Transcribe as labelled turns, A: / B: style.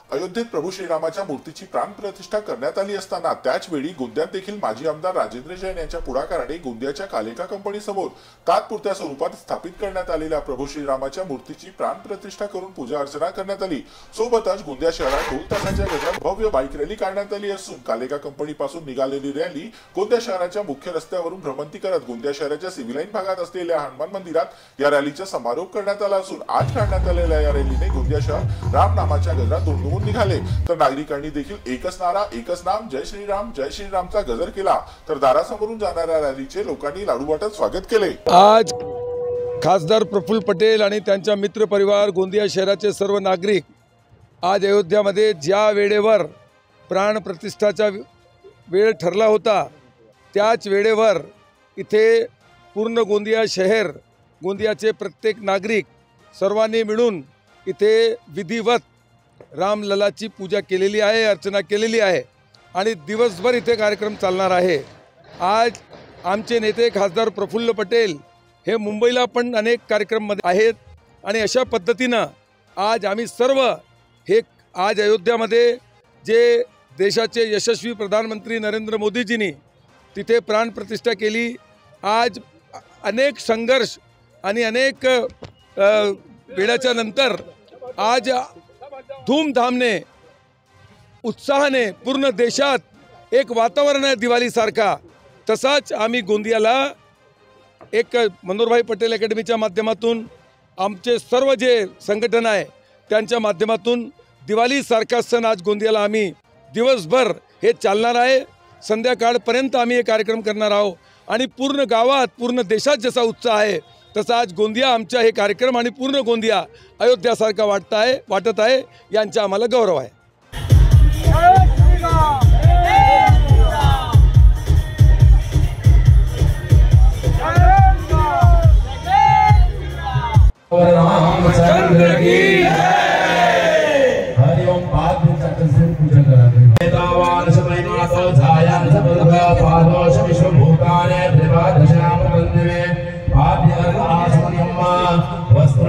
A: अयोध्येत प्रभू श्रीरामाच्या मूर्तीची प्राणप्रतिष्ठा करण्यात आली असताना त्याच वेळी गोंदियात देखील माजी आमदार राजेंद्र जैन यांच्या पुढाकाराने गोंदियाच्या कालेका कंपनी समोर तात्पुरत्या स्वरूपात स्थापित करण्यात आलेल्या प्रभू श्रीरामाच्या मूर्तीची प्राणप्रतिष्ठा करून पूजा अर्चना करण्यात आली। सोबतच गोंदिया शहरात ढोल ताशाच्या गजरात भव्य बाईक रॅली काढण्यात आली असून कालेका कंपनी पासून निघालेली रॅली गोंदिया शहराच्या मुख्य रस्त्यावरून भ्रमंती करत गोंदिया शहराच्या सिव्हिल लाईन भागात असलेल्या हनुमान मंदिरात या रॅलीचा समारोप करण्यात आला असून आज काढण्यात आलेल्या या रॅलीने गोंदिया शहर राम नामाच्या गजरात दुमदुमून निघाले। तर नागरिकांनी देखील एकच नारा एकच नाम जय श्रीरामचा गजर केला। तर दारासमोरून जाणाऱ्या रॅलीचे लोकांनी लाडू वाटत स्वागत केले।
B: आज खासदार प्रफुल्ल पटेल आणि त्यांच्या मित्र परिवार गोंदिया शहराचे सर्व नागरिक आज अयोध्यामध्ये ज्या वेळेवर प्राण प्रतिष्ठाचा वेळ ठरला होता त्याच वेळेवर इथे पूर्ण गोंदिया शहर गोंदियाचे प्रत्येक नागरिक सर्वांनी मिळून इथे विधिवत रामललाची पूजा केलेली आहे, अर्चना केलेली आहे आणि दिवसभर इथे कार्यक्रम चालणार आहे। आज आमचे नेते खासदार प्रफुल्ल पटेल हे मुंबईला पण अनेक कार्यक्रममध्ये आहेत आणि अशा पद्धतीनं आज आम्ही सर्व हे आज अयोध्यामध्ये जे देशाचे यशस्वी प्रधानमंत्री नरेंद्र मोदीजींनी तिथे प्राणप्रतिष्ठा केली। आज अनेक संघर्ष आणि अनेक वेळाच्या नंतर आज धूमधामने उत्साहाने पूर्ण देशात एक वातावरण आहे दिवाळीसारखा। तसाच आम्ही गोंदियाला एक मनोहरभाई पटेल अकॅडमीच्या माध्यमातून आमचे सर्व जे संघटन आहे त्यांच्या माध्यमातून दिवाळीसारखा सण आज गोंदियाला आम्ही दिवसभर हे चालणार आहे। संध्याकाळपर्यंत आम्ही हे कार्यक्रम करणार आहोत आणि पूर्ण गावात पूर्ण देशात जसा उत्साह आहे तसा आज गोंदिया आमचा हे कार्यक्रम आणि पूर्ण गोंदिया अयोध्यासारखा वाटत आहे यांचा आम्हाला गौरव आहे।
C: वस्त्र